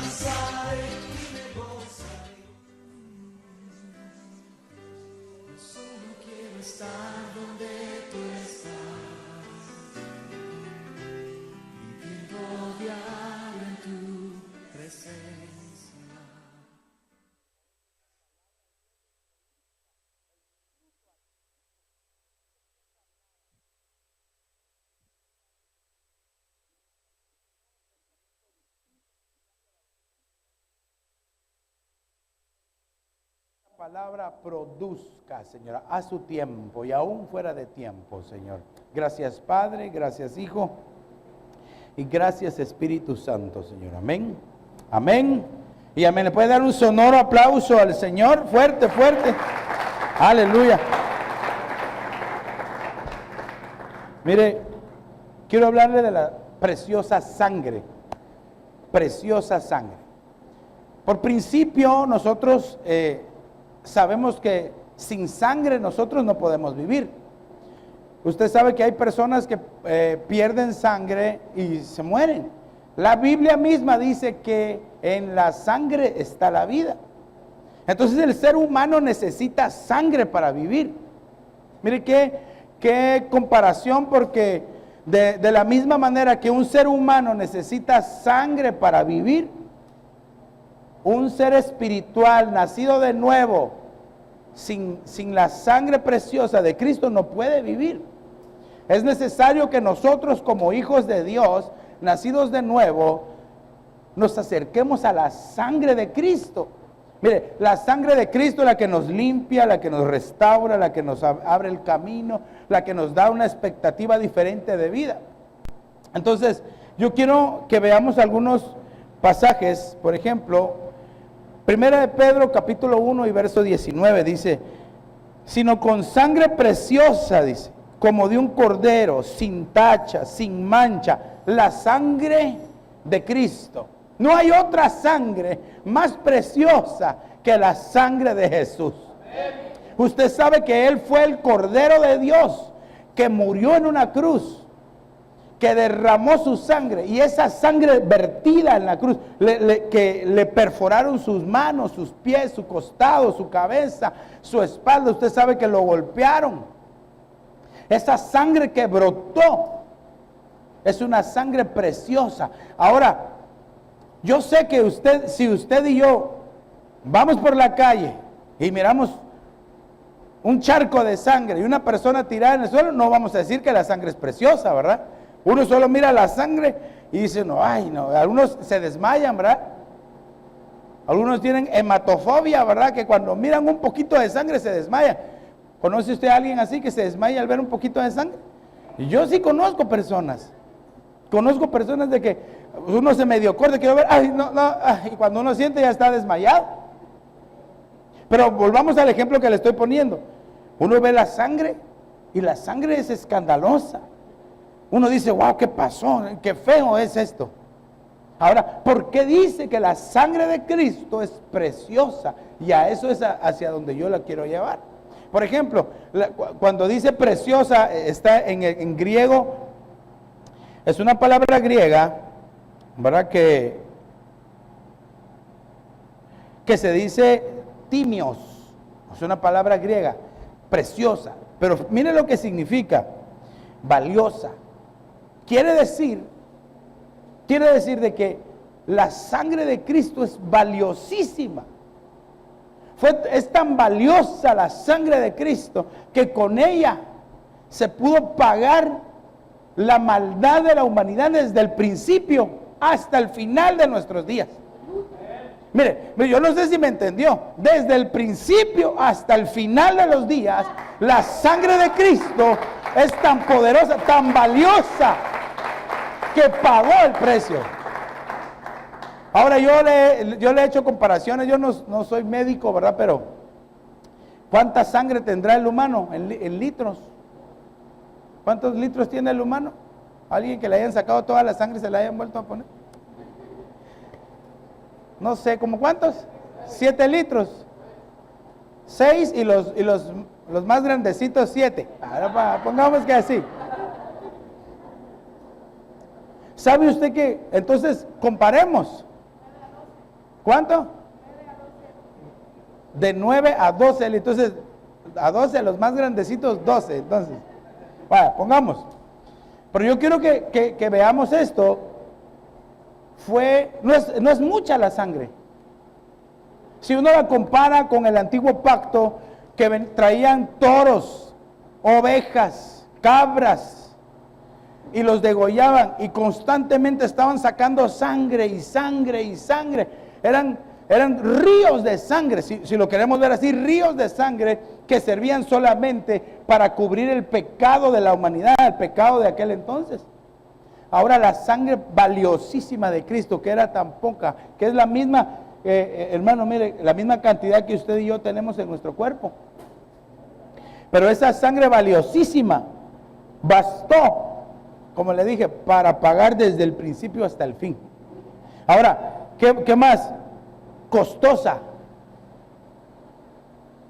descansaré y me gozaré. Solo quiero estar donde tú estás, vivir rodeado en tu presencia. Palabra produzca, Señor, a su tiempo y aún fuera de tiempo, Señor. Gracias, Padre, gracias, Hijo, y gracias, Espíritu Santo, Señor. Amén, amén, y amén. ¿Le puede dar un sonoro aplauso al Señor? Fuerte, fuerte. Aleluya. Mire, quiero hablarle de la preciosa sangre. Preciosa sangre. Por principio, nosotros sabemos que sin sangre nosotros no podemos vivir. Usted sabe que hay personas que pierden sangre y se mueren. La Biblia misma dice que en la sangre está la vida. Entonces el ser humano necesita sangre para vivir. Mire qué comparación, porque de la misma manera que un ser humano necesita sangre para vivir, un ser espiritual nacido de nuevo, sin la sangre preciosa de Cristo, no puede vivir. Es necesario que nosotros, como hijos de Dios, nacidos de nuevo, nos acerquemos a la sangre de Cristo. Mire, la sangre de Cristo es la que nos limpia, la que nos restaura, la que nos abre el camino, la que nos da una expectativa diferente de vida. Entonces, yo quiero que veamos algunos pasajes. Por ejemplo, Primera de Pedro, capítulo 1 y verso 19, dice: sino con sangre preciosa, dice, como de un cordero, sin tacha, sin mancha, la sangre de Cristo. No hay otra sangre más preciosa que la sangre de Jesús. Usted sabe que Él fue el Cordero de Dios que murió en una cruz, que derramó su sangre, y esa sangre vertida en la cruz, que le perforaron sus manos, sus pies, su costado, su cabeza, su espalda. Usted sabe que lo golpearon. Esa sangre que brotó es una sangre preciosa. Ahora, yo sé que si usted y yo vamos por la calle y miramos un charco de sangre y una persona tirada en el suelo, no vamos a decir que la sangre es preciosa, ¿verdad? Uno solo mira la sangre y dice, no, ay, no. Algunos se desmayan, ¿verdad? Algunos tienen hematofobia, ¿verdad? Que cuando miran un poquito de sangre se desmayan. ¿Conoce usted a alguien así que se desmaya al ver un poquito de sangre? Y yo sí conozco personas. Conozco personas de que uno se medio corta, quiero ver, ay, no, y cuando uno siente ya está desmayado. Pero volvamos al ejemplo que le estoy poniendo. Uno ve la sangre y la sangre es escandalosa. Uno dice, wow, ¿qué pasó? Qué feo es esto. Ahora, ¿por qué dice que la sangre de Cristo es preciosa? Y a eso es hacia donde yo la quiero llevar. Por ejemplo, cuando dice preciosa, está en griego, es una palabra griega, ¿verdad? Que se dice timios, es una palabra griega, preciosa. Pero mire lo que significa, valiosa. Quiere decir de que la sangre de Cristo es valiosísima. Es tan valiosa la sangre de Cristo que con ella se pudo pagar la maldad de la humanidad desde el principio hasta el final de nuestros días. Mire, yo no sé si me entendió. Desde el principio hasta el final de los días, la sangre de Cristo es tan poderosa, tan valiosa, que pagó el precio. Ahora yo le he hecho comparaciones. Yo no soy médico, ¿verdad? Pero ¿cuánta sangre tendrá el humano en litros? ¿Cuántos litros tiene el humano? ¿Alguien que le hayan sacado toda la sangre y se la hayan vuelto a poner? No sé, ¿cómo cuántos? 7 litros. 6 y los más grandecitos 7. Ahora pongamos que así. ¿Sabe usted que? Entonces comparemos. ¿Cuánto? De 9 a 12, entonces a 12, los más grandecitos 12, entonces, vaya, pongamos. Pero yo quiero que veamos esto, no es mucha la sangre. Si uno la compara con el antiguo pacto, que traían toros, ovejas, cabras, y los degollaban, y constantemente estaban sacando sangre y sangre y sangre, eran ríos de sangre, si lo queremos ver así, ríos de sangre que servían solamente para cubrir el pecado de la humanidad, el pecado de aquel entonces. Ahora la sangre valiosísima de Cristo, que era tan poca, que es la misma, hermano, mire, la misma cantidad que usted y yo tenemos en nuestro cuerpo. Pero esa sangre valiosísima bastó, como le dije, para pagar desde el principio hasta el fin. Ahora, ¿qué más? Costosa.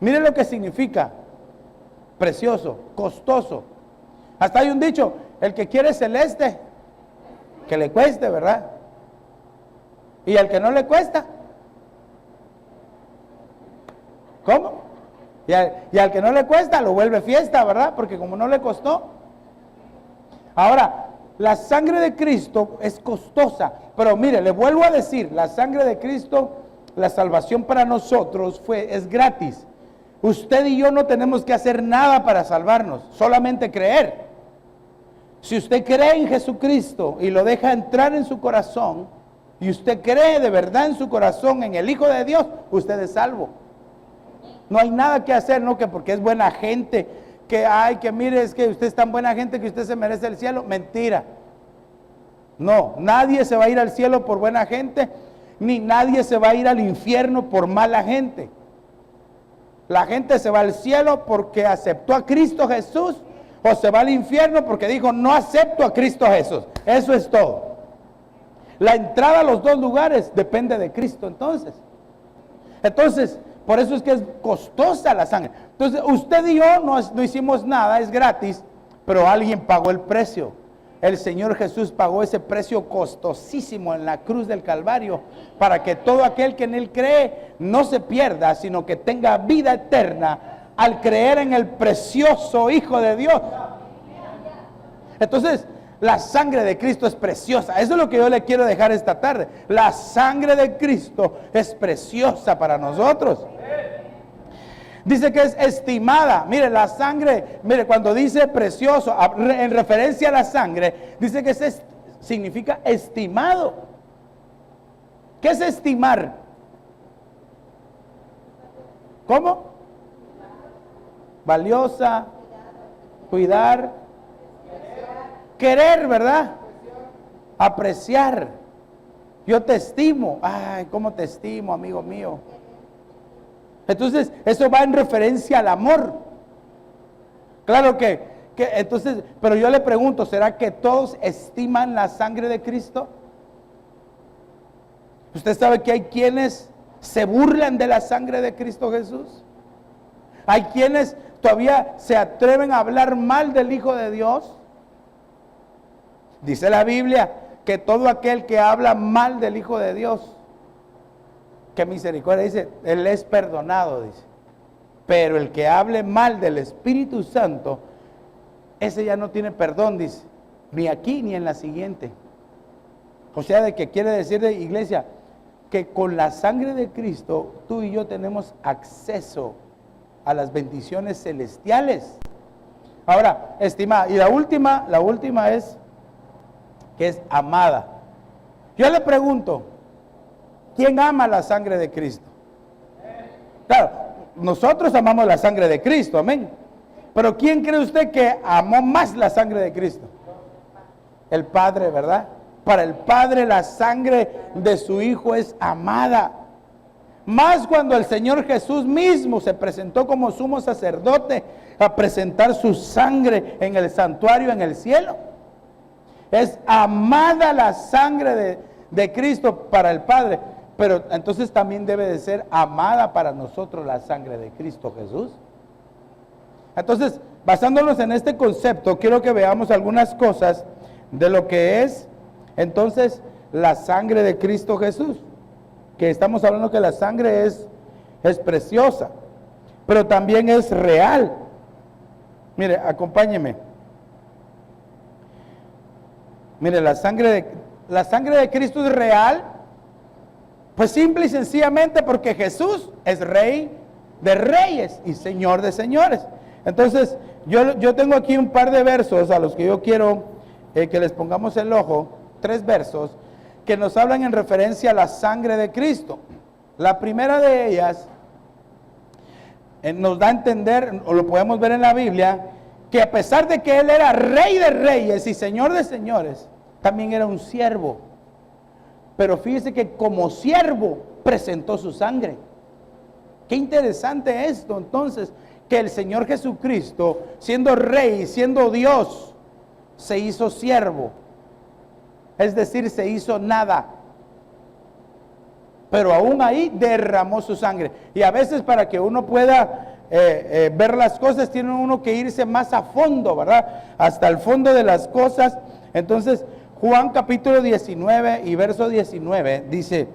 Miren lo que significa precioso, costoso. Hasta hay un dicho, el que quiere celeste, que le cueste, ¿verdad? Y el que no le cuesta, ¿cómo? Y al que no le cuesta lo vuelve fiesta, ¿verdad? Porque como no le costó. Ahora, la sangre de Cristo es costosa, pero mire, le vuelvo a decir, la sangre de Cristo, la salvación para nosotros es gratis. Usted y yo no tenemos que hacer nada para salvarnos, solamente creer. Si usted cree en Jesucristo y lo deja entrar en su corazón, y usted cree de verdad en su corazón en el Hijo de Dios, usted es salvo. No hay nada que hacer, no que porque es buena gente, que mire, es que usted es tan buena gente que usted se merece el cielo. Mentira. No, nadie se va a ir al cielo por buena gente, ni nadie se va a ir al infierno por mala gente. La gente se va al cielo porque aceptó a Cristo Jesús, o se va al infierno porque dijo, no acepto a Cristo Jesús. Eso es todo. La entrada a los dos lugares depende de Cristo entonces. Por eso es que es costosa la sangre. Entonces, usted y yo no hicimos nada, es gratis, pero alguien pagó el precio. El Señor Jesús pagó ese precio costosísimo en la cruz del Calvario, para que todo aquel que en Él cree no se pierda, sino que tenga vida eterna al creer en el precioso Hijo de Dios. Entonces, la sangre de Cristo es preciosa. Eso es lo que yo le quiero dejar esta tarde. La sangre de Cristo es preciosa para nosotros. Dice que es estimada. Mire, la sangre, mire, cuando dice precioso, en referencia a la sangre, dice que significa estimado. ¿Qué es estimar? ¿Cómo? Valiosa, cuidar, querer, ¿verdad? Apreciar. Yo te estimo. Ay, ¿cómo te estimo, amigo mío? Entonces, eso va en referencia al amor. Claro que entonces, pero yo le pregunto, ¿será que todos estiman la sangre de Cristo? Usted sabe que hay quienes se burlan de la sangre de Cristo Jesús. Hay quienes todavía se atreven a hablar mal del Hijo de Dios. Dice la Biblia que todo aquel que habla mal del Hijo de Dios, que misericordia, dice, él es perdonado, dice. Pero el que hable mal del Espíritu Santo, ese ya no tiene perdón, dice, ni aquí ni en la siguiente. O sea, de que quiere decir, de iglesia, que con la sangre de Cristo, tú y yo tenemos acceso a las bendiciones celestiales. Ahora, estimada, y la última es que es amada. Yo le pregunto, ¿quién ama la sangre de Cristo? Claro, nosotros amamos la sangre de Cristo, amén. Pero ¿quién cree usted que amó más la sangre de Cristo? El Padre, ¿verdad? Para el Padre la sangre de su Hijo es amada. Más cuando el Señor Jesús mismo se presentó como sumo sacerdote a presentar su sangre en el santuario en el cielo. Es amada la sangre de Cristo para el Padre. Pero entonces también debe de ser amada para nosotros la sangre de Cristo Jesús. Entonces, basándonos en este concepto, quiero que veamos algunas cosas de lo que es entonces la sangre de Cristo Jesús. que estamos hablando que la sangre es preciosa, pero también es real. Mire, acompáñeme. Mire, la sangre de Cristo es real, pues simple y sencillamente porque Jesús es Rey de reyes y Señor de señores. Entonces, yo tengo aquí un par de versos a los que yo quiero que les pongamos el ojo, 3 versos, que nos hablan en referencia a la sangre de Cristo. La primera de ellas nos da a entender, o lo podemos ver en la Biblia, que a pesar de que Él era Rey de reyes y Señor de señores, también era un siervo. Pero fíjese que como siervo presentó su sangre. Qué interesante esto, entonces, que el Señor Jesucristo, siendo Rey, siendo Dios, se hizo siervo. Es decir, se hizo nada. Pero aún ahí derramó su sangre. Y a veces para que uno pueda ver las cosas, tiene uno que irse más a fondo, ¿verdad? Hasta el fondo de las cosas. Entonces, Juan capítulo 19 y verso 19 dice: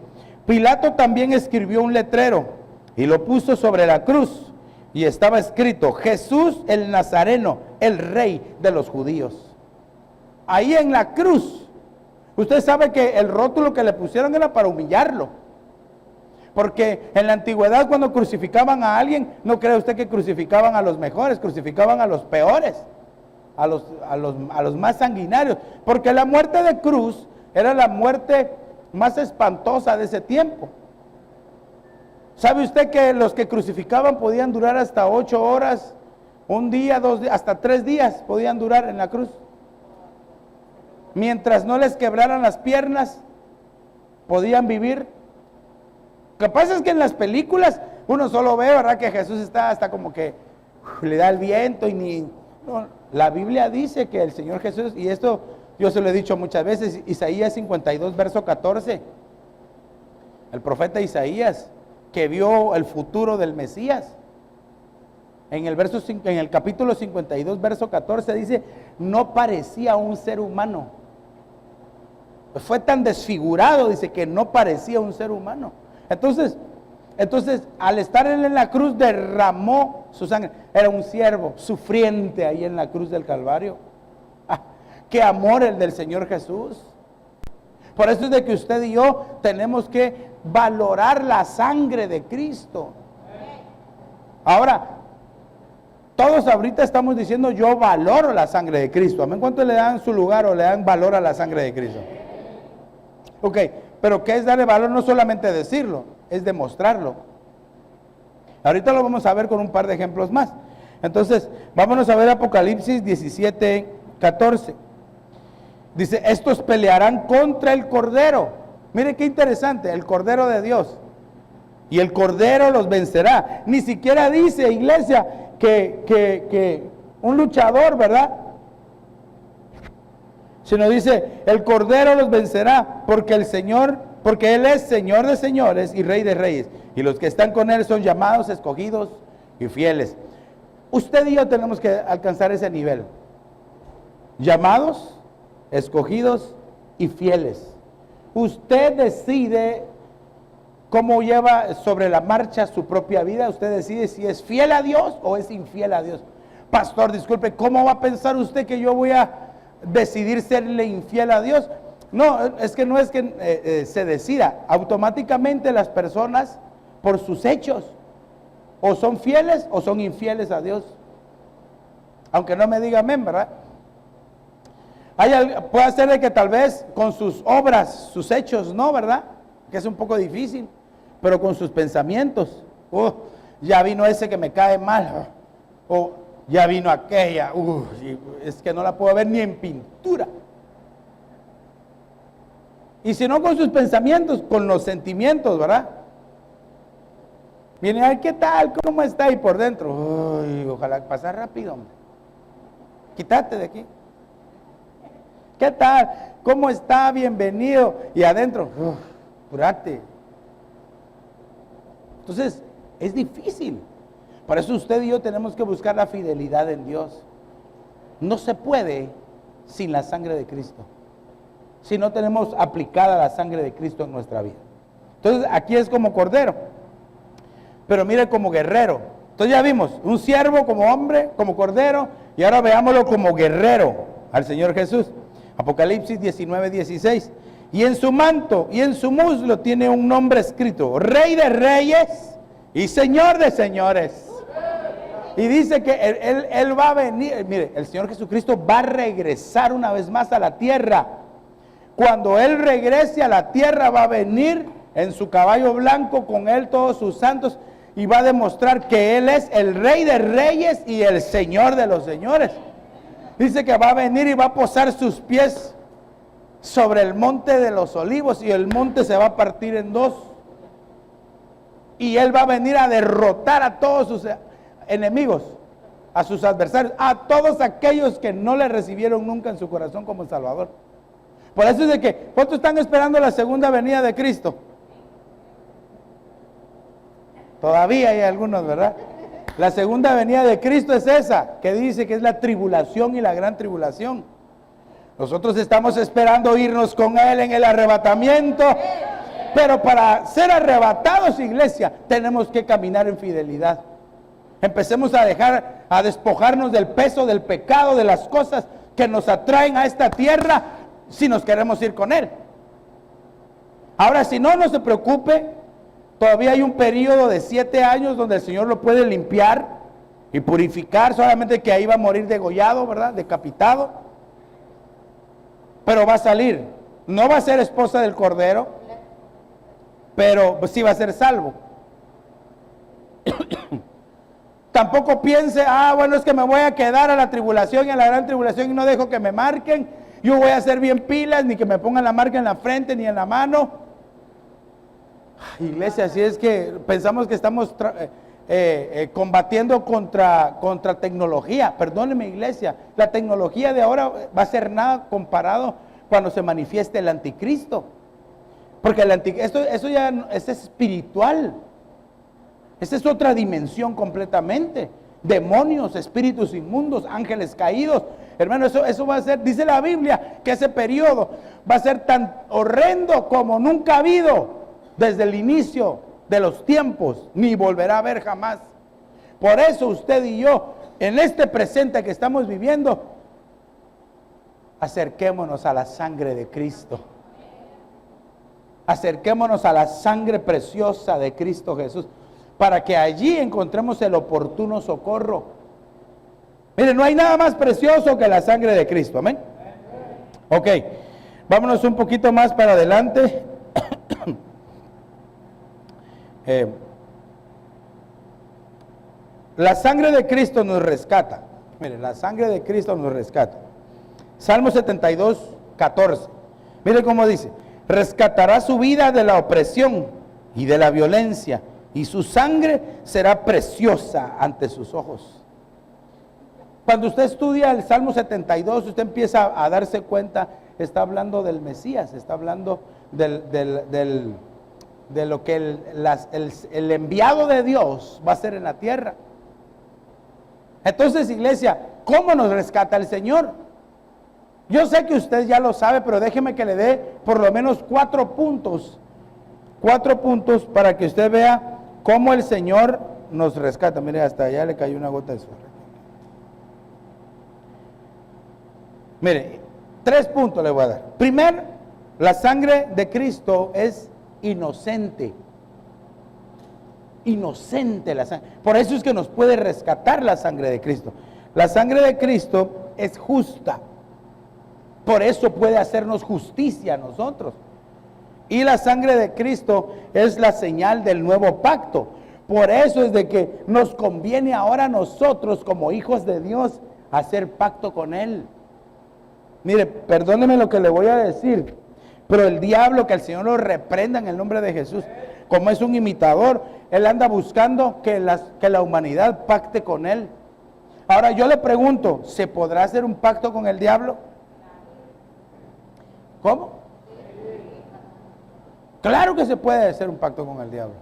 Pilato también escribió un letrero y lo puso sobre la cruz. Y estaba escrito: Jesús el Nazareno, el Rey de los judíos. Ahí en la cruz. Usted sabe que el rótulo que le pusieron era para humillarlo. Porque en la antigüedad, cuando crucificaban a alguien, no cree usted que crucificaban a los mejores, crucificaban a los peores, a los más sanguinarios. Porque la muerte de cruz era la muerte más espantosa de ese tiempo. ¿Sabe usted que los que crucificaban podían durar hasta 8 horas, un día, 2 días, hasta 3 días podían durar en la cruz? Mientras no les quebraran las piernas, podían vivir. Lo que pasa es que en las películas uno solo ve, ¿verdad?, que Jesús está hasta como que le da el viento y ni... No, la Biblia dice que el Señor Jesús, y esto yo se lo he dicho muchas veces, Isaías 52, verso 14, el profeta Isaías, que vio el futuro del Mesías, en el capítulo 52, verso 14, dice: no parecía un ser humano. Fue tan desfigurado, dice, que no parecía un ser humano. Entonces, al estar él en la cruz, derramó su sangre. Era un siervo sufriente ahí en la cruz del Calvario. ¡Ah, qué amor el del Señor Jesús! Por eso es de que usted y yo tenemos que valorar la sangre de Cristo. Ahora, todos ahorita estamos diciendo: yo valoro la sangre de Cristo. ¿Amén? ¿Cuánto le dan su lugar o le dan valor a la sangre de Cristo? Ok, pero ¿qué es darle valor? No solamente decirlo, es demostrarlo. Ahorita lo vamos a ver con un par de ejemplos más. Entonces, vámonos a ver Apocalipsis 17, 14. Dice: estos pelearán contra el Cordero. Mire qué interesante, el Cordero de Dios. Y el Cordero los vencerá. Ni siquiera dice, iglesia, que un luchador, ¿verdad? Sino dice: el Cordero los vencerá, porque Él es Señor de señores y Rey de reyes. Y los que están con Él son llamados, escogidos y fieles. Usted y yo tenemos que alcanzar ese nivel. Llamados, escogidos y fieles. Usted decide cómo lleva sobre la marcha su propia vida. Usted decide si es fiel a Dios o es infiel a Dios. Pastor, disculpe, ¿cómo va a pensar usted que yo voy a decidir serle infiel a Dios? No, es que no es que se decida. Automáticamente las personas, por sus hechos, o son fieles o son infieles a Dios. Aunque no me diga amén, ¿verdad? Puede ser de que tal vez con sus obras, sus hechos, no, ¿verdad? Que es un poco difícil. Pero con sus pensamientos, ya vino ese que me cae mal, o ya vino aquella, es que no la puedo ver ni en pintura. Y si no con sus pensamientos, con los sentimientos, ¿verdad? Viene: ay, ¿qué tal? ¿Cómo está? Y por dentro, ojalá pasar rápido, hombre. Quítate de aquí. ¿Qué tal? ¿Cómo está? Bienvenido. Y adentro, curate. Entonces, es difícil. Por eso usted y yo tenemos que buscar la fidelidad en Dios. No se puede sin la sangre de Cristo, si no tenemos aplicada la sangre de Cristo en nuestra vida. Entonces aquí es como cordero, pero mire como guerrero. Entonces ya vimos un siervo como hombre, como cordero, y ahora veámoslo como guerrero al Señor Jesús. Apocalipsis 19:16. Y en su manto y en su muslo tiene un nombre escrito: Rey de Reyes y Señor de Señores. Y dice que él va a venir. Mire, el Señor Jesucristo va a regresar una vez más a la tierra. Cuando Él regrese a la tierra, va a venir en su caballo blanco, con Él todos sus santos, y va a demostrar que Él es el Rey de Reyes y el Señor de los Señores. Dice que va a venir y va a posar sus pies sobre el monte de los olivos, y el monte se va a partir en dos. Y Él va a venir a derrotar a todos sus enemigos, a sus adversarios, a todos aquellos que no le recibieron nunca en su corazón como Salvador. Por eso es de que, ¿cuántos están esperando la segunda venida de Cristo? Todavía hay algunos, ¿verdad? La segunda venida de Cristo es esa, que dice que es la tribulación y la gran tribulación. Nosotros estamos esperando irnos con Él en el arrebatamiento, pero para ser arrebatados, iglesia, tenemos que caminar en fidelidad. Empecemos a despojarnos del peso del pecado, de las cosas que nos atraen a esta tierra, si nos queremos ir con Él. Ahora, si no, no se preocupe, todavía hay un periodo de 7 años donde el Señor lo puede limpiar y purificar, solamente que ahí va a morir degollado, ¿verdad? Decapitado. Pero va a salir, no va a ser esposa del Cordero, pero sí va a ser salvo. Tampoco piense, bueno, es que me voy a quedar a la tribulación y a la gran tribulación y no dejo que me marquen. Yo voy a hacer bien pilas, ni que me pongan la marca en la frente ni en la mano. Iglesia, así es que pensamos que estamos combatiendo contra tecnología. Perdóneme, iglesia, la tecnología de ahora va a ser nada comparado cuando se manifieste el anticristo. Porque eso ya es espiritual. Esa es otra dimensión completamente. Demonios, espíritus inmundos, ángeles caídos. Hermano, eso va a ser, dice la Biblia, que ese periodo va a ser tan horrendo como nunca ha habido desde el inicio de los tiempos, ni volverá a haber jamás. Por eso usted y yo, en este presente que estamos viviendo, acerquémonos a la sangre de Cristo. Acerquémonos a la sangre preciosa de Cristo Jesús, para que allí encontremos el oportuno socorro. Mire, no hay nada más precioso que la sangre de Cristo, amén. Ok, vámonos un poquito más para adelante. La sangre de Cristo nos rescata. Mire, la sangre de Cristo nos rescata. Salmo 72, 14. Mire cómo dice: rescatará su vida de la opresión y de la violencia, y su sangre será preciosa ante sus ojos. Cuando usted estudia el Salmo 72, usted empieza a darse cuenta, está hablando del Mesías, está hablando de lo que el enviado de Dios va a hacer en la tierra. Entonces, iglesia, ¿cómo nos rescata el Señor? Yo sé que usted ya lo sabe, pero déjeme que le dé por lo menos 4 puntos. 4 puntos para que usted vea cómo el Señor nos rescata. Mire, hasta allá le cayó una gota de suero. Mire, 3 puntos le voy a dar. Primero, la sangre de Cristo es inocente. Inocente la sangre. Por eso es que nos puede rescatar la sangre de Cristo. La sangre de Cristo es justa. Por eso puede hacernos justicia a nosotros. Y la sangre de Cristo es la señal del nuevo pacto. Por eso es de que nos conviene ahora a nosotros como hijos de Dios hacer pacto con Él. Mire, perdóneme lo que le voy a decir, pero el diablo, que el Señor lo reprenda en el nombre de Jesús, como es un imitador, él anda buscando que la humanidad pacte con él. Ahora yo le pregunto, ¿se podrá hacer un pacto con el diablo? ¿Cómo? Claro que se puede hacer un pacto con el diablo.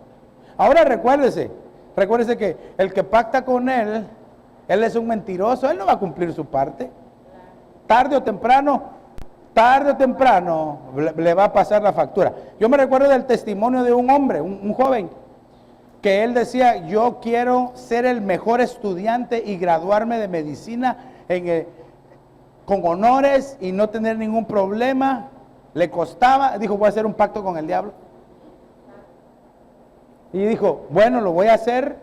Ahora recuérdese que el que pacta con él es un mentiroso, él no va a cumplir su parte. Tarde o temprano, tarde o temprano le va a pasar la factura. Yo me recuerdo del testimonio de un hombre, un joven, que él decía, yo quiero ser el mejor estudiante y graduarme de medicina con honores y no tener ningún problema. Le costaba, dijo, voy a hacer un pacto con el diablo. Y dijo, bueno, lo voy a hacer.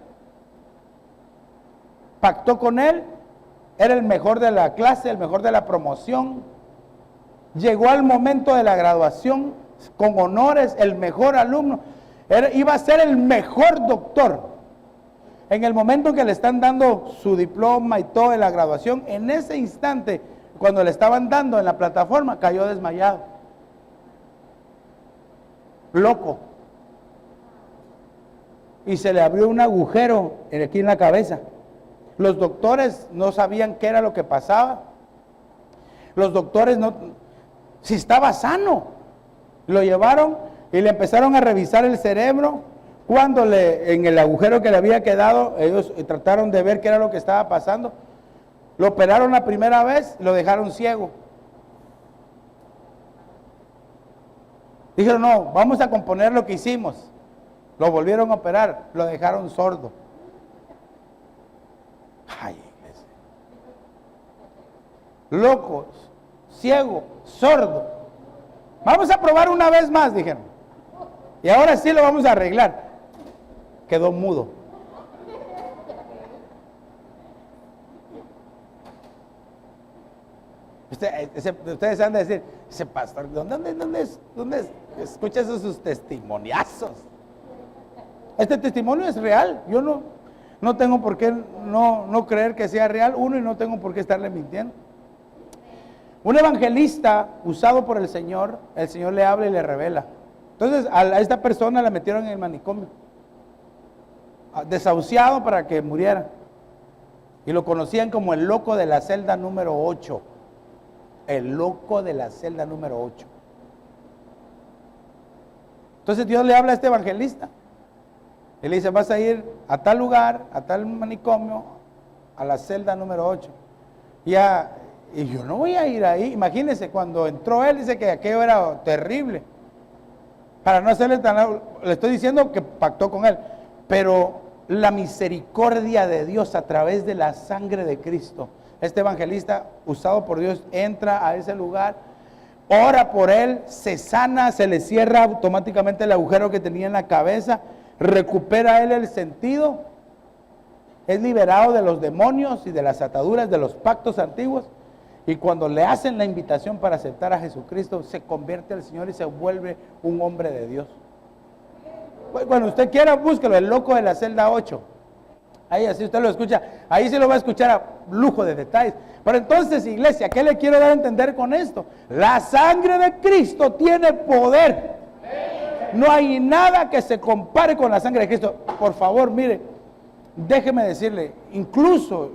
Pactó con él, era el mejor de la clase, el mejor de la promoción. Llegó al momento de la graduación con honores, el mejor alumno. Iba a ser el mejor doctor. En el momento que le están dando su diploma y todo en la graduación, en ese instante, cuando le estaban dando en la plataforma, cayó desmayado. Loco. Y se le abrió un agujero aquí en la cabeza. Los doctores no sabían qué era lo que pasaba. Los doctores no, si estaba sano. Lo llevaron y le empezaron a revisar el cerebro. Cuando en el agujero que le había quedado, ellos trataron de ver qué era lo que estaba pasando. Lo operaron la primera vez, lo dejaron ciego. Dijeron, no, vamos a componer lo que hicimos. Lo volvieron a operar, lo dejaron sordo. Ay, iglesia. Locos, ciego, sordo. Vamos a probar una vez más, dijeron. Y ahora sí lo vamos a arreglar. Quedó mudo. Ustedes han de decir, ese pastor, ¿dónde escucha sus testimoniazos? Este testimonio es real. Yo no tengo por qué no creer que sea real, uno, y no tengo por qué estarle mintiendo. Un evangelista usado por el Señor le habla y le revela. Entonces a esta persona la metieron en el manicomio, desahuciado para que muriera. Y lo conocían como el loco de la celda número 8. El loco de la celda número 8. Entonces Dios le habla a este evangelista. Él le dice, vas a ir a tal lugar, a tal manicomio, a la celda número 8. Y yo no voy a ir ahí. Imagínense, cuando entró él, dice que aquello era terrible. Para no hacerle tan... Le estoy diciendo que pactó con él. Pero la misericordia de Dios a través de la sangre de Cristo. Este evangelista, usado por Dios, entra a ese lugar, ora por él, se sana, se le cierra automáticamente el agujero que tenía en la cabeza, recupera él el sentido, es liberado de los demonios y de las ataduras de los pactos antiguos, y cuando le hacen la invitación para aceptar a Jesucristo, se convierte al Señor y se vuelve un hombre de Dios. Cuando usted quiera, búsquelo, el loco de la celda 8. Ahí así usted lo escucha, ahí sí lo va a escuchar a lujo de detalles. Pero entonces, iglesia, ¿qué le quiero dar a entender con esto? La sangre de Cristo tiene poder. No hay nada que se compare con la sangre de Cristo. Por favor, mire, déjeme decirle, incluso,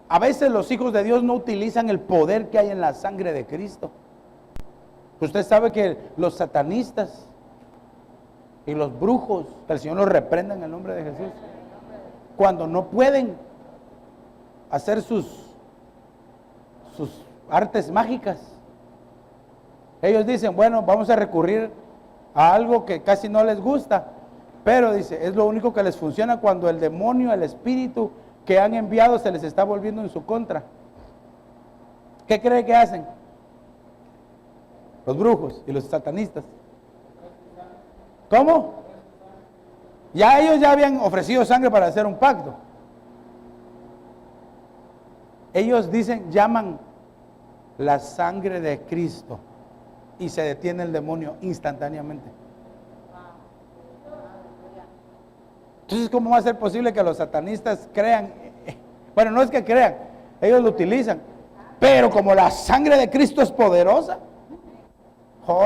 a veces los hijos de Dios no utilizan el poder que hay en la sangre de Cristo. Usted sabe que los satanistas y los brujos, que el Señor los reprenda en el nombre de Jesús, cuando no pueden hacer sus artes mágicas, ellos dicen, bueno, vamos a recurrir a algo que casi no les gusta, pero dice, es lo único que les funciona cuando el demonio, el espíritu que han enviado se les está volviendo en su contra. ¿Qué cree que hacen? Los brujos y los satanistas. ¿Cómo? Ellos ya habían ofrecido sangre para hacer un pacto. Ellos llaman la sangre de Cristo y se detiene el demonio instantáneamente. Entonces, ¿cómo va a ser posible que los satanistas crean? Bueno, no es que crean, ellos lo utilizan, pero como la sangre de Cristo es poderosa,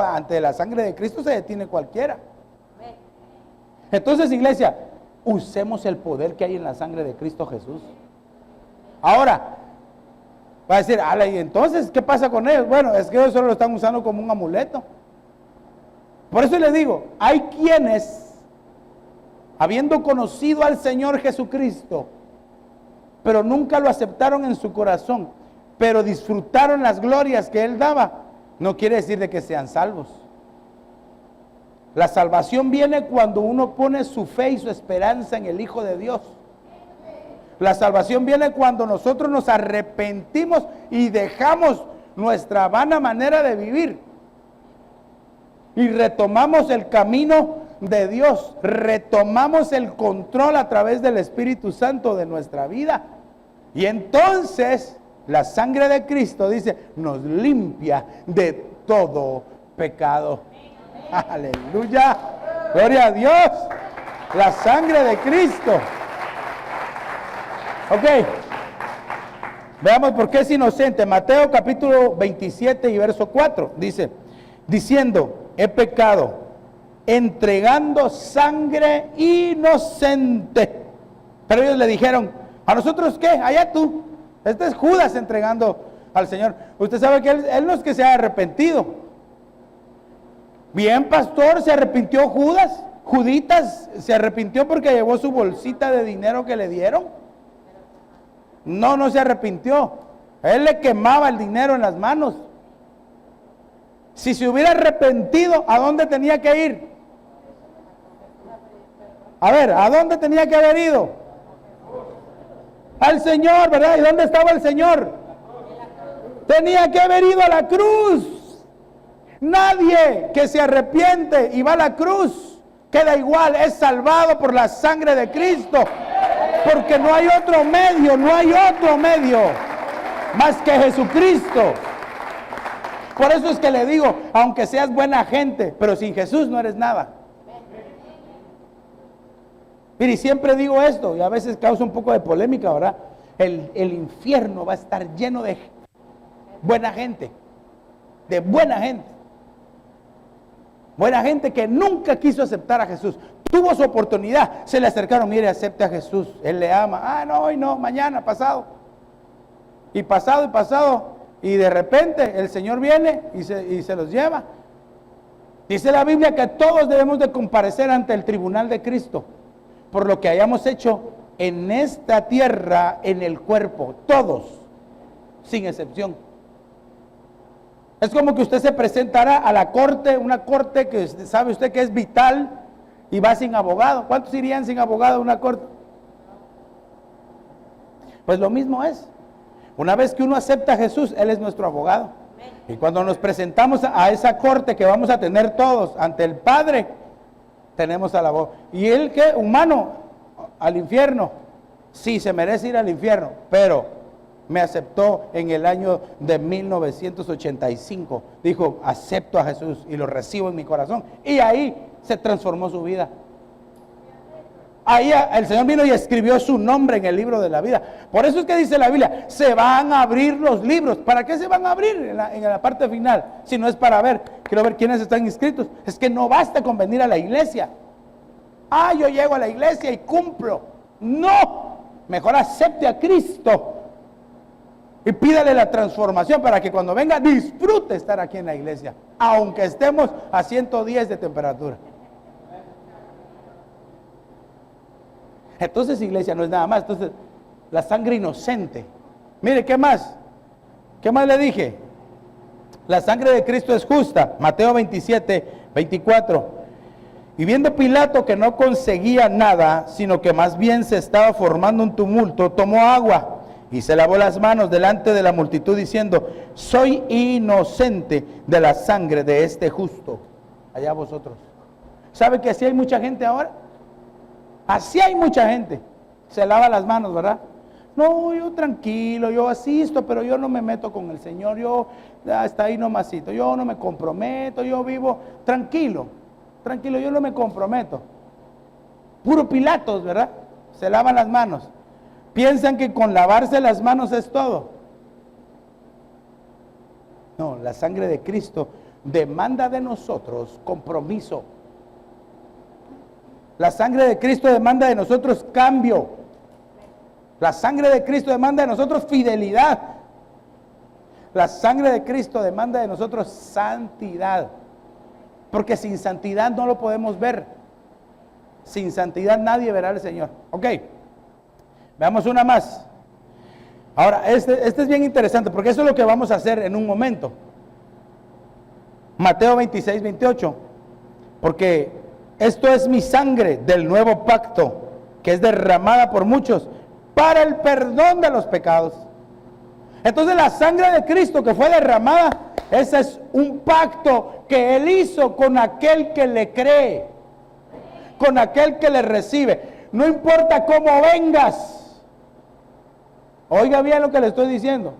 ante la sangre de Cristo se detiene cualquiera. Entonces, iglesia, usemos el poder que hay en la sangre de Cristo Jesús. Ahora, va a decir, ¿y entonces qué pasa con ellos? Bueno, es que ellos solo lo están usando como un amuleto. Por eso les digo, hay quienes, habiendo conocido al Señor Jesucristo, pero nunca lo aceptaron en su corazón, pero disfrutaron las glorias que Él daba, no quiere decir de que sean salvos. La salvación viene cuando uno pone su fe y su esperanza en el Hijo de Dios. La salvación viene cuando nosotros nos arrepentimos y dejamos nuestra vana manera de vivir y retomamos el camino de Dios, retomamos el control a través del Espíritu Santo de nuestra vida. Y entonces la sangre de Cristo, dice, nos limpia de todo pecado. Aleluya, gloria a Dios, la sangre de Cristo. Ok, veamos por qué es inocente. Mateo capítulo 27 y verso 4, dice, diciendo, he pecado, entregando sangre inocente. Pero ellos le dijeron, ¿a nosotros qué? Allá tú. Este es Judas entregando al Señor. Usted sabe que él no es que se haya arrepentido. Bien, pastor, se arrepintió Judas. Juditas se arrepintió porque llevó su bolsita de dinero que le dieron. No, no se arrepintió. Él le quemaba el dinero en las manos. Si se hubiera arrepentido, ¿a dónde tenía que ir? A ver, ¿a dónde tenía que haber ido? Al Señor, ¿verdad? ¿Y dónde estaba el Señor? Tenía que haber ido a la cruz. Nadie que se arrepiente y va a la cruz queda igual, es salvado por la sangre de Cristo. Porque no hay otro medio, no hay otro medio más que Jesucristo. Por eso es que le digo, aunque seas buena gente, pero sin Jesús no eres nada. Mire, y siempre digo esto, y a veces causa un poco de polémica, ¿verdad? El infierno va a estar lleno de buena gente, de buena gente. Buena gente que nunca quiso aceptar a Jesús. Tuvo su oportunidad, se le acercaron, mire, acepte a Jesús, Él le ama. Ah, no, hoy no, mañana, pasado. Y pasado, y de repente el Señor viene y se los lleva. Dice la Biblia que todos debemos de comparecer ante el tribunal de Cristo por lo que hayamos hecho en esta tierra, en el cuerpo, todos, sin excepción. Es como que usted se presentará a la corte, una corte que sabe usted que es vital, y va sin abogado. ¿Cuántos irían sin abogado a una corte? Pues lo mismo es. Una vez que uno acepta a Jesús, Él es nuestro abogado. Y cuando nos presentamos a esa corte que vamos a tener todos ante el Padre, tenemos al abogado. ¿Y él qué? Humano, al infierno. Sí, se merece ir al infierno, pero me aceptó en el año de 1985. Dijo, acepto a Jesús y lo recibo en mi corazón. Y ahí se transformó su vida. Ahí el Señor vino y escribió su nombre en el libro de la vida. Por eso es que dice la Biblia, se van a abrir los libros. ¿Para qué se van a abrir en la parte final? Si no es para ver, quiero ver quiénes están inscritos. Es que no basta con venir a la iglesia. Ah, yo llego a la iglesia y cumplo. No, mejor acepte a Cristo y pídale la transformación para que cuando venga disfrute estar aquí en la iglesia, aunque estemos a 110 de temperatura. Entonces, iglesia, no es nada más. Entonces, la sangre inocente. Mire, ¿qué más? ¿Qué más le dije? La sangre de Cristo es justa. Mateo 27, 24. Y viendo Pilato que no conseguía nada, sino que más bien se estaba formando un tumulto, tomó agua y se lavó las manos delante de la multitud diciendo, soy inocente de la sangre de este justo. Allá vosotros. ¿Sabe que así hay mucha gente ahora? Así hay mucha gente. Se lava las manos, ¿verdad? No, yo tranquilo, yo asisto, pero yo no me meto con el Señor. Yo hasta ahí nomasito. Yo no me comprometo, yo vivo tranquilo. Tranquilo, yo no me comprometo. Puro Pilatos, ¿verdad? Se lavan las manos. Piensan que con lavarse las manos es todo. No, la sangre de Cristo demanda de nosotros compromiso. La sangre de Cristo demanda de nosotros cambio. La sangre de Cristo demanda de nosotros fidelidad. La sangre de Cristo demanda de nosotros santidad. Porque sin santidad no lo podemos ver. Sin santidad nadie verá al Señor. Ok, veamos una más. Ahora, este es bien interesante, porque eso es lo que vamos a hacer en un momento. Mateo 26, 28. Porque esto es mi sangre del nuevo pacto, que es derramada por muchos para el perdón de los pecados. Entonces la sangre de Cristo que fue derramada, ese es un pacto que Él hizo con aquel que le cree, con aquel que le recibe. No importa cómo vengas. Oiga bien lo que le estoy diciendo.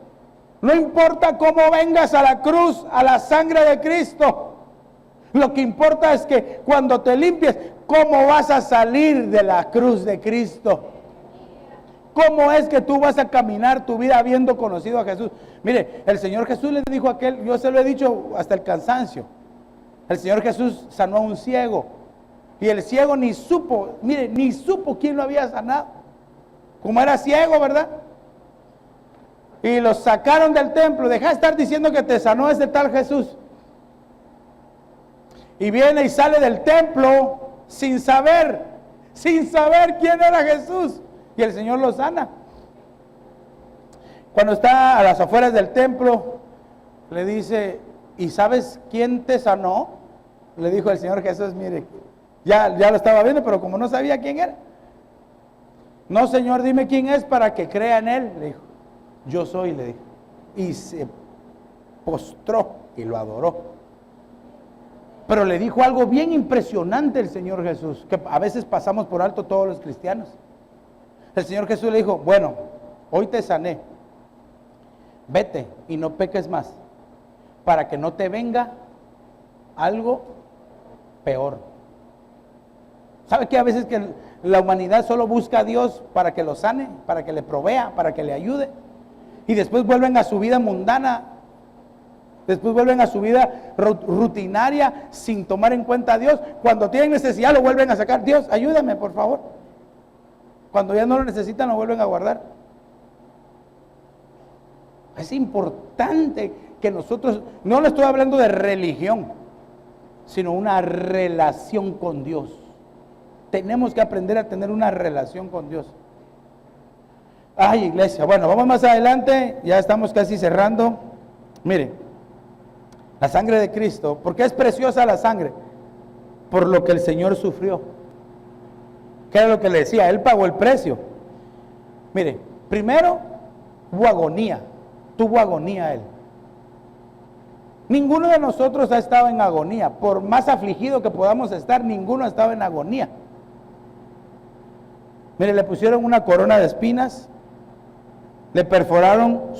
No importa cómo vengas a la cruz, a la sangre de Cristo. Lo que importa es que cuando te limpies, ¿cómo vas a salir de la cruz de Cristo? ¿Cómo es que tú vas a caminar tu vida habiendo conocido a Jesús? Mire, el Señor Jesús le dijo a aquel, yo se lo he dicho hasta el cansancio. El Señor Jesús sanó a un ciego. Y el ciego ni supo, mire, ni supo quién lo había sanado. Como era ciego, ¿verdad? Y lo sacaron del templo. Deja de estar diciendo que te sanó ese tal Jesús. Y viene y sale del templo sin saber quién era Jesús. Y el Señor lo sana. Cuando está a las afueras del templo, le dice, ¿y sabes quién te sanó? Le dijo el Señor Jesús, mire, ya lo estaba viendo, pero como no sabía quién era. No, Señor, dime quién es para que crea en Él. Le dijo, yo soy, le dijo. Y se postró y lo adoró. Pero le dijo algo bien impresionante el Señor Jesús, que a veces pasamos por alto todos los cristianos. El Señor Jesús le dijo, bueno, hoy te sané, vete y no peques más, para que no te venga algo peor. ¿Sabe que a veces que la humanidad solo busca a Dios para que lo sane, para que le provea, para que le ayude? Y después vuelven a su vida mundana, después vuelven a su vida rutinaria sin tomar en cuenta a Dios. Cuando tienen necesidad lo vuelven a sacar. Dios, ayúdame, por favor. Cuando ya no lo necesitan, lo vuelven a guardar. Es importante que nosotros, no le estoy hablando de religión, sino una relación con Dios. Tenemos que aprender a tener una relación con Dios. Ay, iglesia, bueno, vamos más adelante, ya estamos casi cerrando. Mire, la sangre de Cristo, ¿por qué es preciosa la sangre? Por lo que el Señor sufrió. ¿Qué era lo que le decía? Él pagó el precio. Mire, primero hubo agonía, tuvo agonía Él. Ninguno de nosotros ha estado en agonía. Por más afligido que podamos estar, ninguno ha estado en agonía. Mire, le pusieron una corona de espinas, le perforaron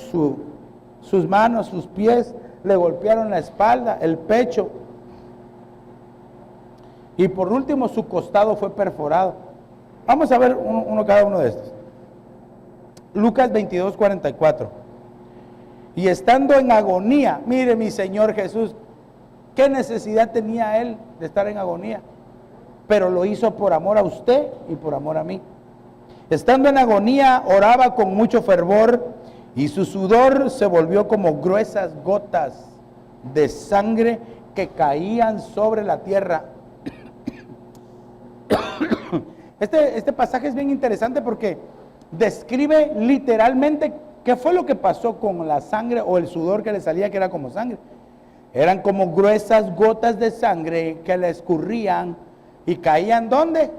sus manos, sus pies, le golpearon la espalda, el pecho. Y por último su costado fue perforado. Vamos a ver cada uno de estos. Lucas 22, 44. Y estando en agonía, mire mi Señor Jesús, ¿qué necesidad tenía Él de estar en agonía? Pero lo hizo por amor a usted y por amor a mí. Estando en agonía, oraba con mucho fervor y su sudor se volvió como gruesas gotas de sangre que caían sobre la tierra. Este pasaje es bien interesante porque describe literalmente qué fue lo que pasó con la sangre o el sudor que le salía, que era como sangre. Eran como gruesas gotas de sangre que le escurrían y caían ¿dónde?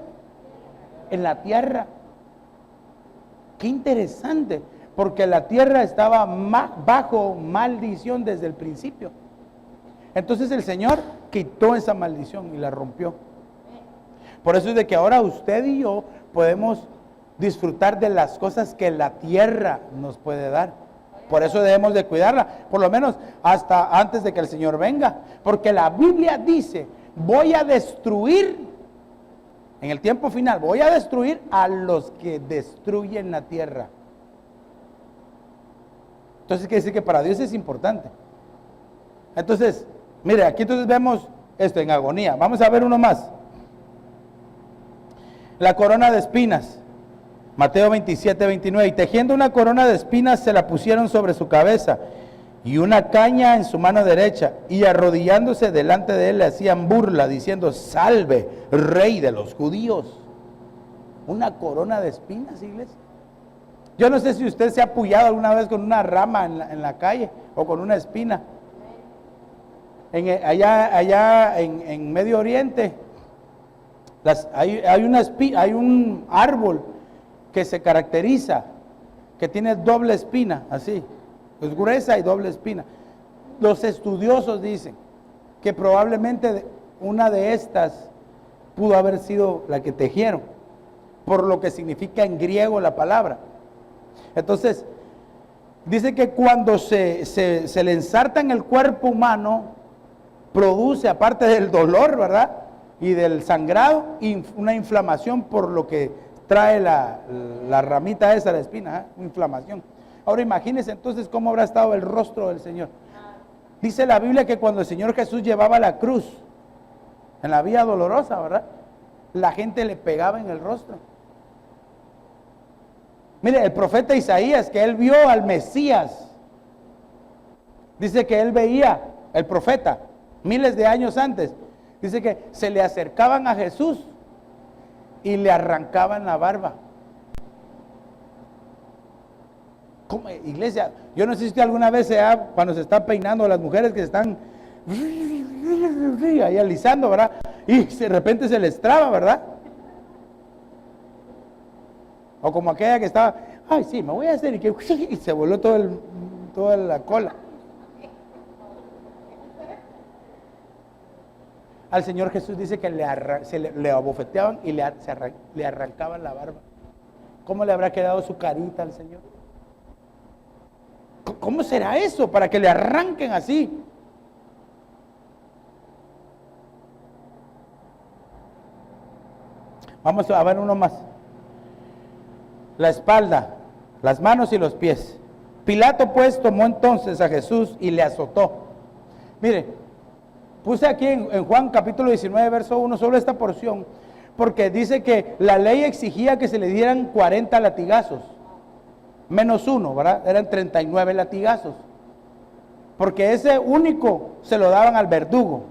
En la tierra. Qué interesante, porque la tierra estaba bajo maldición desde el principio. Entonces el Señor quitó esa maldición y la rompió. Por eso es de que ahora usted y yo podemos disfrutar de las cosas que la tierra nos puede dar. Por eso debemos de cuidarla, por lo menos hasta antes de que el Señor venga. Porque la Biblia dice, voy a destruir, en el tiempo final, voy a destruir a los que destruyen la tierra. Entonces quiere decir que para Dios es importante. Entonces, mire, aquí entonces vemos esto en agonía. Vamos a ver uno más. La corona de espinas, Mateo 27, 29. Y tejiendo una corona de espinas se la pusieron sobre su cabeza y una caña en su mano derecha, y arrodillándose delante de él le hacían burla diciendo, salve, rey de los judíos. Una corona de espinas, iglesia. Yo no sé si usted se ha apoyado alguna vez con una rama en la calle o con una espina. Allá en Medio Oriente hay un árbol que se caracteriza, que tiene doble espina, así, es gruesa y doble espina. Los estudiosos dicen que probablemente una de estas pudo haber sido la que tejieron, por lo que significa en griego la palabra. Entonces, dice que cuando se le ensarta en el cuerpo humano, produce, aparte del dolor, ¿verdad?, y del sangrado, una inflamación, por lo que trae la ramita esa, la espina, inflamación. Ahora imagínense entonces cómo habrá estado el rostro del Señor. Dice la Biblia que cuando el Señor Jesús llevaba la cruz en la vía dolorosa, ¿verdad?, la gente le pegaba en el rostro. Mire, el profeta Isaías, que él vio al Mesías, dice que él veía, el profeta, miles de años antes, dice que se le acercaban a Jesús y le arrancaban la barba. ¿Cómo, iglesia? Yo no sé si usted alguna vez cuando se está peinando, las mujeres que se están ahí alisando, ¿verdad?, y de repente se les traba, ¿verdad? O como aquella que estaba, ay, sí, me voy a hacer, y se voló toda la cola. Al Señor Jesús dice que le abofeteaban y le arrancaban la barba. ¿Cómo le habrá quedado su carita al Señor? ¿Cómo será eso para que le arranquen así? Vamos a ver uno más. La espalda, las manos y los pies. Pilato pues tomó entonces a Jesús y le azotó. Mire, puse aquí en Juan capítulo 19, verso 1, solo esta porción, porque dice que la ley exigía que se le dieran 40 latigazos, menos uno, ¿verdad? Eran 39 latigazos, porque ese único se lo daban al verdugo,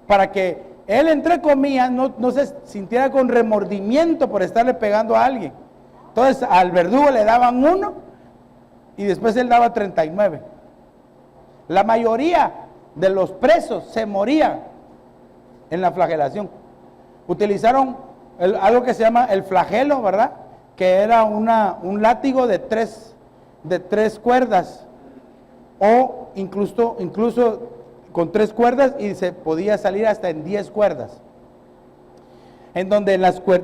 para que él, entre comillas, no se sintiera con remordimiento por estarle pegando a alguien. Entonces al verdugo le daban uno y después él daba 39. La mayoría de los presos se morían en la flagelación. Utilizaron algo que se llama el flagelo, ¿verdad?, que era un látigo de tres cuerdas, o incluso con 3 cuerdas, y se podía salir hasta en 10 cuerdas. En donde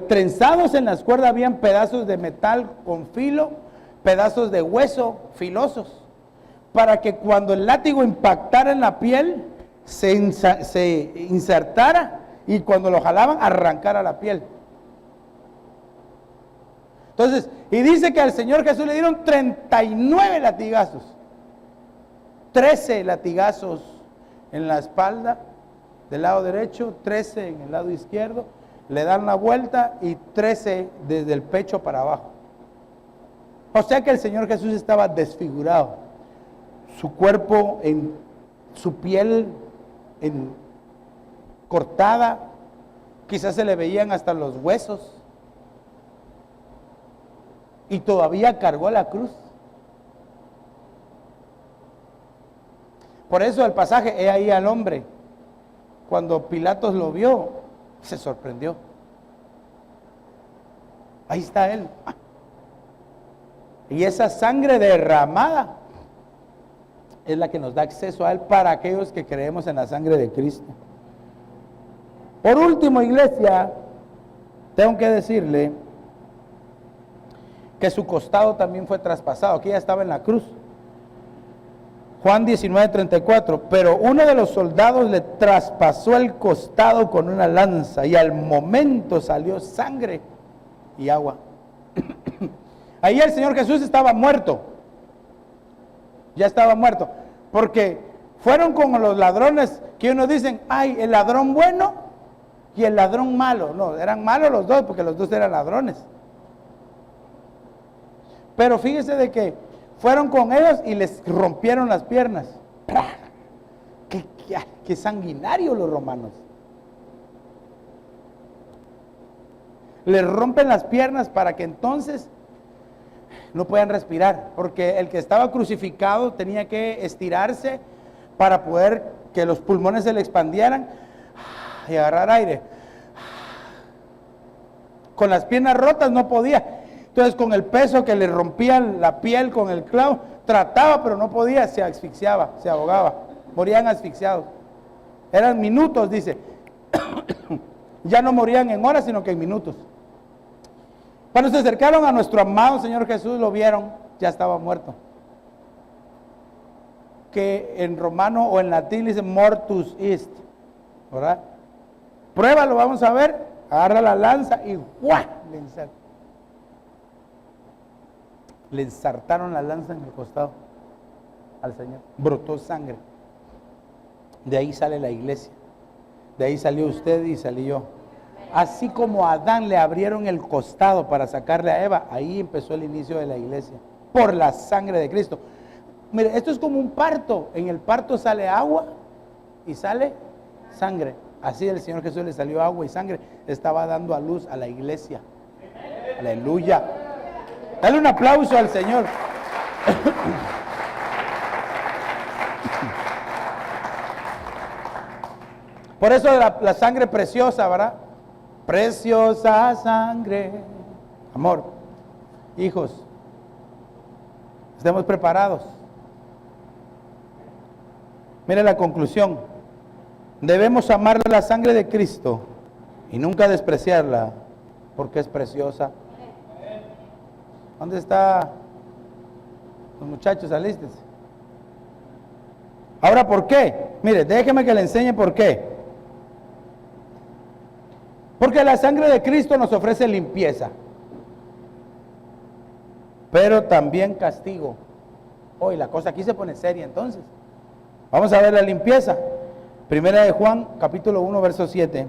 trenzados en las cuerdas habían pedazos de metal con filo, pedazos de hueso filosos, para que cuando el látigo impactara en la piel, se insertara, y cuando lo jalaban, arrancara la piel. Entonces, y dice que al Señor Jesús le dieron 39 latigazos, 13 latigazos en la espalda del lado derecho, 13 en el lado izquierdo, le dan la vuelta, y 13 desde el pecho para abajo. O sea que el Señor Jesús estaba desfigurado, su cuerpo, su piel cortada, quizás se le veían hasta los huesos, y todavía cargó la cruz. Por eso el pasaje, he ahí al hombre, cuando Pilatos lo vio, se sorprendió. Ahí está él. Y esa sangre derramada es la que nos da acceso a él, para aquellos que creemos en la sangre de Cristo. Por último, iglesia, tengo que decirle que su costado también fue traspasado. Aquí ya estaba en la cruz. Juan 19:34, pero uno de los soldados le traspasó el costado con una lanza, y al momento salió sangre y agua. Ahí el Señor Jesús estaba muerto. Ya estaba muerto. Porque fueron como los ladrones, que unos dicen, ay, el ladrón bueno y el ladrón malo. No, eran malos los dos, porque los dos eran ladrones. Pero fíjese de que fueron con ellos y les rompieron las piernas. Qué sanguinarios los romanos. Les rompen las piernas para que entonces, no podían respirar, porque el que estaba crucificado tenía que estirarse para poder que los pulmones se le expandieran y agarrar aire. Con las piernas rotas no podía. Entonces con el peso que le rompían la piel con el clavo, trataba pero no podía, se asfixiaba, se ahogaba, morían asfixiados. Eran minutos, dice. Ya no morían en horas, sino que en minutos. Cuando se acercaron a nuestro amado Señor Jesús, lo vieron, ya estaba muerto. Que en romano o en latín dice mortus est, ¿verdad? Pruébalo, vamos a ver. Agarra la lanza y ¡guau! Le ensartaron la lanza en el costado al Señor. Brotó sangre. De ahí sale la iglesia. De ahí salió usted y salí yo. Así como a Adán le abrieron el costado para sacarle a Eva, ahí empezó el inicio de la iglesia. Por la sangre de Cristo. Mire, esto es como un parto. En el parto sale agua y sale sangre. Así el Señor Jesús le salió agua y sangre. Estaba dando a luz a la iglesia. Aleluya. Dale un aplauso al Señor. Por eso la sangre preciosa, ¿verdad? Preciosa sangre. Amor, hijos, estemos preparados. Mire la conclusión. Debemos amar la sangre de Cristo y nunca despreciarla porque es preciosa. ¿Dónde están los muchachos? Alístense. Ahora, ¿por qué? Mire, déjeme que le enseñe por qué. Porque la sangre de Cristo nos ofrece limpieza, pero también castigo. Hoy la cosa aquí se pone seria entonces. Vamos a ver la limpieza. Primera de Juan, capítulo 1, verso 7.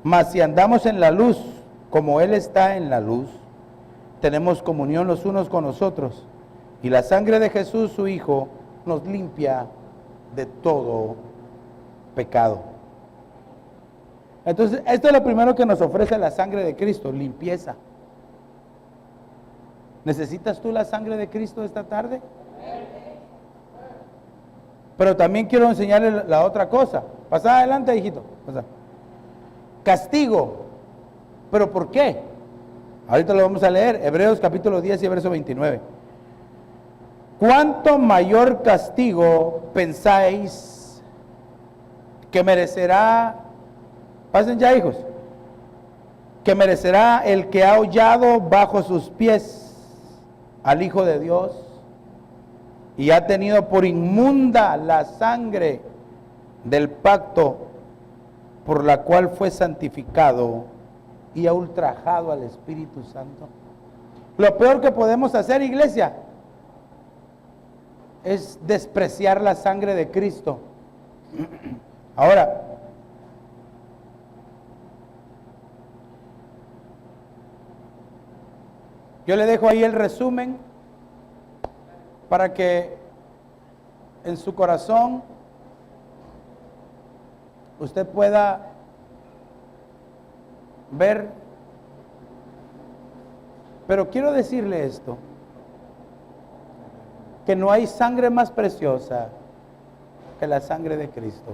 Mas si andamos en la luz, como Él está en la luz, tenemos comunión los unos con los otros, y la sangre de Jesús, su Hijo, nos limpia de todo pecado. Entonces, esto es lo primero que nos ofrece la sangre de Cristo, limpieza. ¿Necesitas tú la sangre de Cristo esta tarde? Pero también quiero enseñarle la otra cosa. Pasa adelante, hijito. Pasa. Castigo. ¿Pero por qué? Ahorita lo vamos a leer. Hebreos capítulo 10 y verso 29. ¿Cuánto mayor castigo pensáis que merecerá? Pasen ya, hijos. Que merecerá el que ha hollado bajo sus pies al Hijo de Dios y ha tenido por inmunda la sangre del pacto por la cual fue santificado y ha ultrajado al Espíritu Santo. Lo peor que podemos hacer, iglesia, es despreciar la sangre de Cristo. Ahora, yo le dejo ahí el resumen para que en su corazón usted pueda ver. Pero quiero decirle esto, que no hay sangre más preciosa que la sangre de Cristo.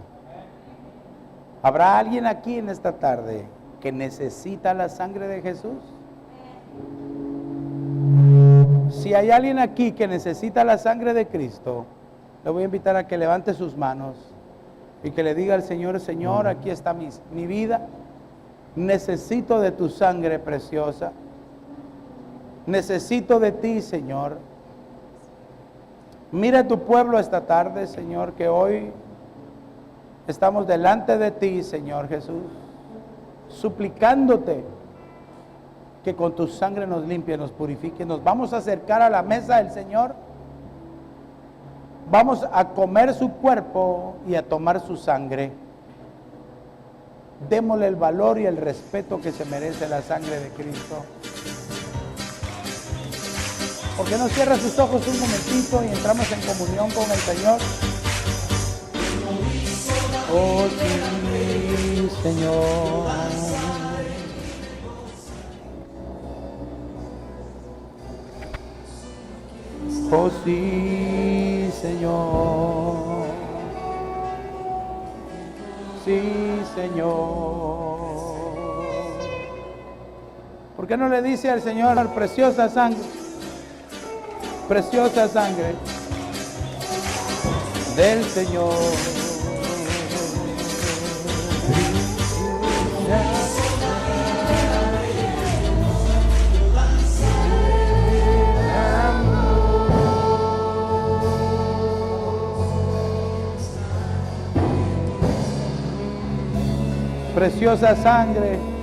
¿Habrá alguien aquí en esta tarde que necesita la sangre de Jesús? Si hay alguien aquí que necesita la sangre de Cristo, le voy a invitar a que levante sus manos y que le diga al Señor: Señor, aquí está mi vida, necesito de tu sangre preciosa, necesito de ti, Señor. Mira a tu pueblo esta tarde, Señor, que hoy estamos delante de ti, Señor Jesús, suplicándote que con tu sangre nos limpie, nos purifique. Nos vamos a acercar a la mesa del Señor, vamos a comer su cuerpo y a tomar su sangre. Démosle el valor y el respeto que se merece la sangre de Cristo. ¿Por qué no cierra sus ojos un momentito y entramos en comunión con el Señor? Oh sí, Señor. Oh sí, Señor. Sí, Señor. ¿Por qué no le dice al Señor, preciosa sangre? Preciosa sangre del Señor. Preciosa sangre